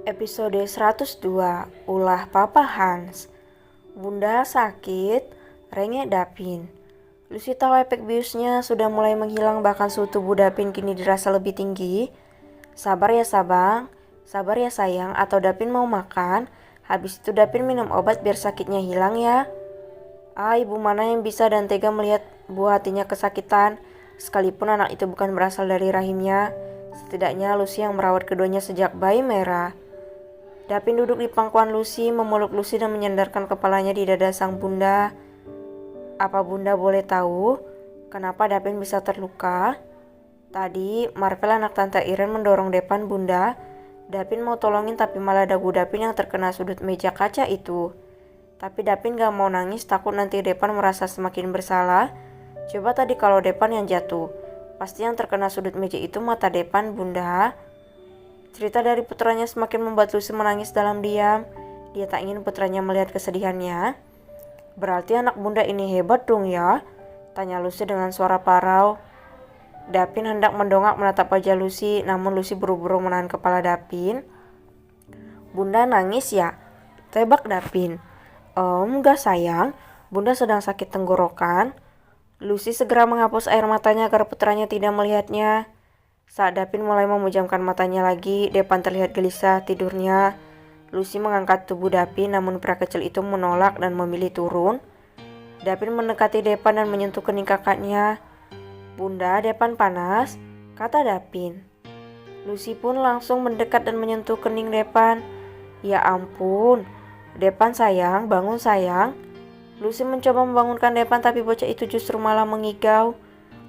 Episode 102, Ulah Papa Hans. Bunda sakit, rengek Dapin. Lucy tahu efek biusnya sudah mulai menghilang, bahkan suhu tubuh Dapin kini dirasa lebih tinggi. Sabar ya Sabang, sabar ya sayang, atau Dapin mau makan. Habis itu Dapin minum obat biar sakitnya hilang ya. Ibu mana yang bisa dan tega melihat buah hatinya kesakitan, sekalipun anak itu bukan berasal dari rahimnya. Setidaknya Lucy yang merawat keduanya sejak bayi merah. Dapin duduk di pangkuan Lucy, memeluk Lucy dan menyandarkan kepalanya di dada sang bunda. Apa bunda boleh tahu kenapa Dapin bisa terluka? Tadi Marvel anak tante Iren mendorong depan bunda. Dapin mau tolongin tapi malah dagu Dapin yang terkena sudut meja kaca itu. Tapi Dapin gak mau nangis, takut nanti Depan merasa semakin bersalah. Coba tadi kalau Depan yang jatuh, pasti yang terkena sudut meja itu mata Depan bunda. Cerita dari putranya semakin membuat Lucy menangis dalam diam. Dia tak ingin putranya melihat kesedihannya. Berarti anak bunda ini hebat dong ya? Tanya Lucy dengan suara parau. Dapin hendak mendongak menatap wajah Lucy, namun Lucy buru-buru menahan kepala Dapin. Bunda nangis ya? Tebak Dapin. Enggak sayang, bunda sedang sakit tenggorokan. Lucy segera menghapus air matanya agar putranya tidak melihatnya. Saat Dapin mulai memejamkan matanya lagi, Depan terlihat gelisah tidurnya. Lucy mengangkat tubuh Dapin, namun pria kecil itu menolak dan memilih turun. Dapin mendekati Depan dan menyentuh kening kakaknya. Bunda, Depan panas, kata Dapin. Lucy pun langsung mendekat dan menyentuh kening Depan. Ya ampun, Depan sayang, bangun sayang. Lucy mencoba membangunkan Depan, tapi bocah itu justru malah mengigau.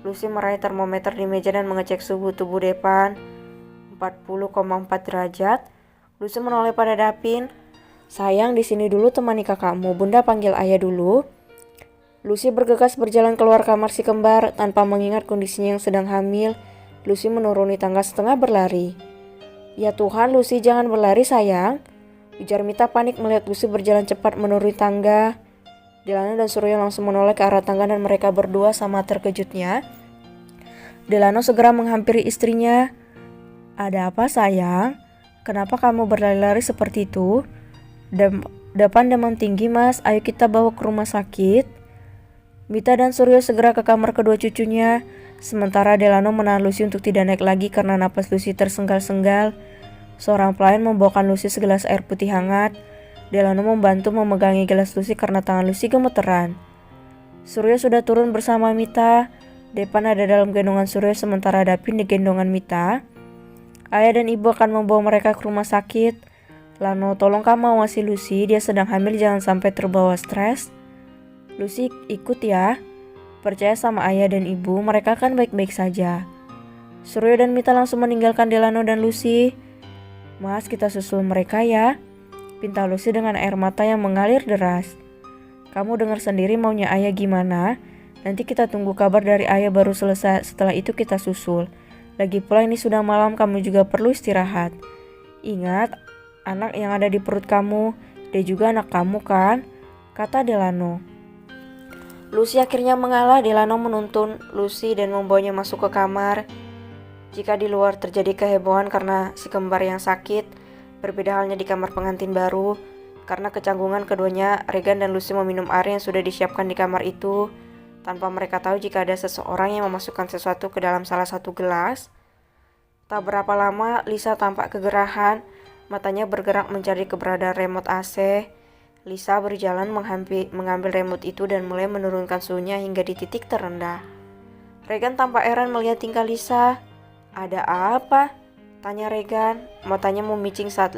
Lucy meraih termometer di meja dan mengecek suhu tubuh Depan. 40,4 derajat. Lucy menoleh pada Dapin. Sayang, di sini dulu temani kakakmu. Bunda panggil ayah dulu. Lucy bergegas berjalan keluar kamar si kembar tanpa mengingat kondisinya yang sedang hamil. Lucy menuruni tangga setengah berlari. Ya Tuhan, Lucy jangan berlari sayang, ujar Mita panik melihat Lucy berjalan cepat menuruni tangga. Delano dan Suryo langsung menoleh ke arah tangga dan mereka berdua sama terkejutnya. Delano segera menghampiri istrinya. Ada apa sayang? Kenapa kamu berlari-lari seperti itu? Depan demam tinggi mas, ayo kita bawa ke rumah sakit. Mita dan Suryo segera ke kamar kedua cucunya. Sementara Delano menahan Lucy untuk tidak naik lagi karena napas Lucy tersenggal-senggal. Seorang pelayan membawakan Lucy segelas air putih hangat. Delano membantu memegangi gelas Lucy karena tangan Lucy gemeteran. Suryo sudah turun bersama Mita. Depan ada dalam gendongan Suryo sementara Dapin di gendongan Mita. Ayah dan ibu akan membawa mereka ke rumah sakit. Lano, tolong kamu awasi Lucy, dia sedang hamil, jangan sampai terbawa stres. Lucy ikut ya. Percaya sama ayah dan ibu, mereka akan baik-baik saja. Suryo dan Mita langsung meninggalkan Delano dan Lucy. Mas, kita susul mereka ya, pinta Lucy dengan air mata yang mengalir deras. Kamu dengar sendiri maunya ayah gimana? Nanti kita tunggu kabar dari ayah baru selesai, setelah itu kita susul. Lagi pula ini sudah malam, kamu juga perlu istirahat. Ingat, anak yang ada di perut kamu, dia juga anak kamu kan? Kata Delano. Lucy akhirnya mengalah. Delano menuntun Lucy dan membawanya masuk ke kamar. Jika di luar terjadi kehebohan karena si kembar yang sakit, berbeda halnya di kamar pengantin baru. Karena kecanggungan keduanya, Regan dan Lucy meminum air yang sudah disiapkan di kamar itu, tanpa mereka tahu jika ada seseorang yang memasukkan sesuatu ke dalam salah satu gelas. Tak berapa lama, Lisa tampak kegerahan, matanya bergerak mencari keberadaan remote AC. Lisa berjalan mengambil remote itu dan mulai menurunkan suhunya hingga di titik terendah. Regan tampak heran melihat tingkah Lisa. Ada apa? Tanya Regan, matanya memicing saat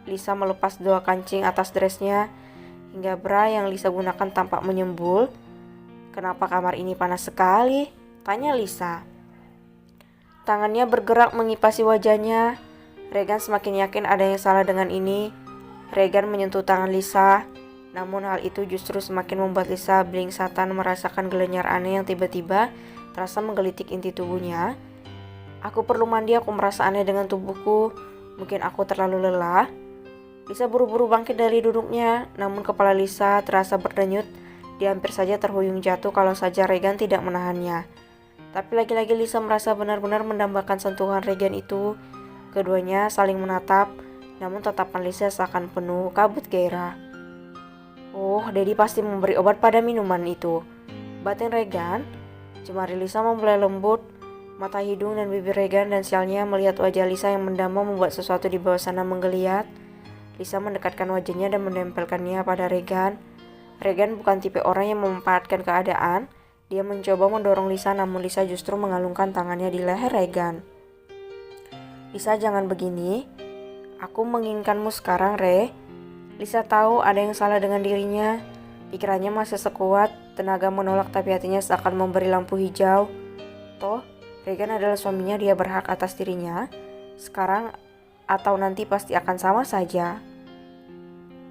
Lisa melepas dua kancing atas dressnya, hingga bra yang Lisa gunakan tampak menyembul. Kenapa kamar ini panas sekali? Tanya Lisa. Tangannya bergerak mengipasi wajahnya. Regan semakin yakin ada yang salah dengan ini. Regan menyentuh tangan Lisa. Namun hal itu justru semakin membuat Lisa blingsatan merasakan gelenyar aneh yang tiba-tiba terasa menggelitik inti tubuhnya. Aku perlu mandi, aku merasa aneh dengan tubuhku. Mungkin aku terlalu lelah. Lisa buru-buru bangkit dari duduknya, namun kepala Lisa terasa berdenyut. Dia hampir saja terhuyung jatuh kalau saja Regan tidak menahannya. Tapi lagi-lagi Lisa merasa benar-benar mendambakan sentuhan Regan itu. Keduanya saling menatap, namun tatapan Lisa seakan penuh kabut gairah. Oh, Daddy pasti memberi obat pada minuman itu, batin Regan. Jemari Lisa memulai lembut. Mata, hidung, dan bibir Regan dan sialnya melihat wajah Lisa yang mendamba membuat sesuatu di bawah sana menggeliat. Lisa mendekatkan wajahnya dan menempelkannya pada Regan. Regan bukan tipe orang yang memanfaatkan keadaan. Dia mencoba mendorong Lisa, namun Lisa justru mengalungkan tangannya di leher Regan. Lisa, jangan begini. Aku menginginkanmu sekarang, Re. Lisa tahu ada yang salah dengan dirinya. Pikirannya masih sekuat, tenaga menolak tapi hatinya seakan memberi lampu hijau. Toh, Regan adalah suaminya, dia berhak atas dirinya. Sekarang atau nanti pasti akan sama saja.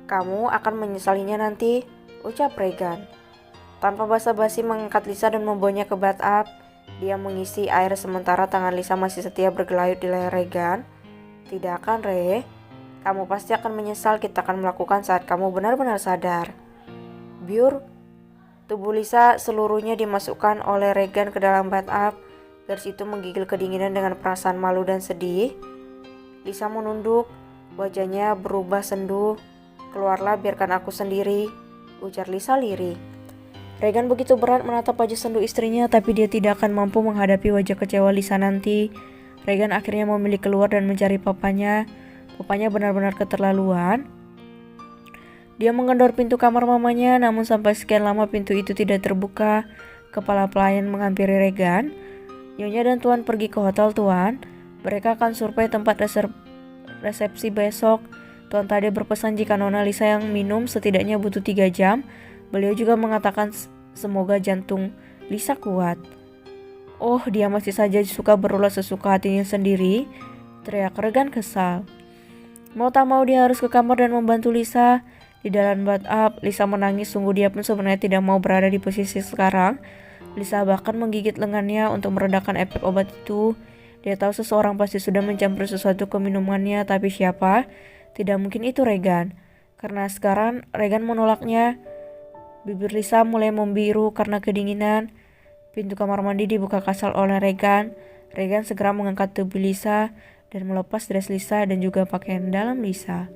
Kamu akan menyesalinya nanti, ucap Regan. Tanpa basa-basi mengangkat Lisa dan membawanya ke bathtub. Dia mengisi air sementara tangan Lisa masih setia bergelayut di leher Regan. Tidak akan, Re. Kamu pasti akan menyesal, kita akan melakukan saat kamu benar-benar sadar. Biur. Tubuh Lisa seluruhnya dimasukkan oleh Regan ke dalam bathtub. Gadis itu menggigil kedinginan dengan perasaan malu dan sedih. Lisa menunduk, wajahnya berubah sendu. Keluarlah, biarkan aku sendiri, ujar Lisa lirih. Regan begitu berat menatap wajah sendu istrinya, tapi dia tidak akan mampu menghadapi wajah kecewa Lisa nanti. Regan akhirnya memilih keluar dan mencari papanya. Papanya benar-benar keterlaluan. Dia menggedor pintu kamar mamanya, namun sampai sekian lama pintu itu tidak terbuka. Kepala pelayan menghampiri Regan. Nyonya dan Tuan pergi ke hotel, Tuan. Mereka akan survei tempat resepsi besok. Tuan tadi berpesan jika Nona Lisa yang minum setidaknya butuh 3 jam. Beliau juga mengatakan semoga jantung Lisa kuat. Oh, dia masih saja suka berulah sesuka hatinya sendiri, teriak Regan kesal. Mau tak mau dia harus ke kamar dan membantu Lisa. Di dalam bathtub, Lisa menangis, sungguh dia pun sebenarnya tidak mau berada di posisi sekarang. Lisa bahkan menggigit lengannya untuk meredakan efek obat itu. Dia tahu seseorang pasti sudah mencampur sesuatu ke minumannya, tapi siapa? Tidak mungkin itu Regan. Karena sekarang Regan menolaknya. Bibir Lisa mulai membiru karena kedinginan. Pintu kamar mandi dibuka kasar oleh Regan. Regan segera mengangkat tubuh Lisa dan melepas dress Lisa dan juga pakaian dalam Lisa.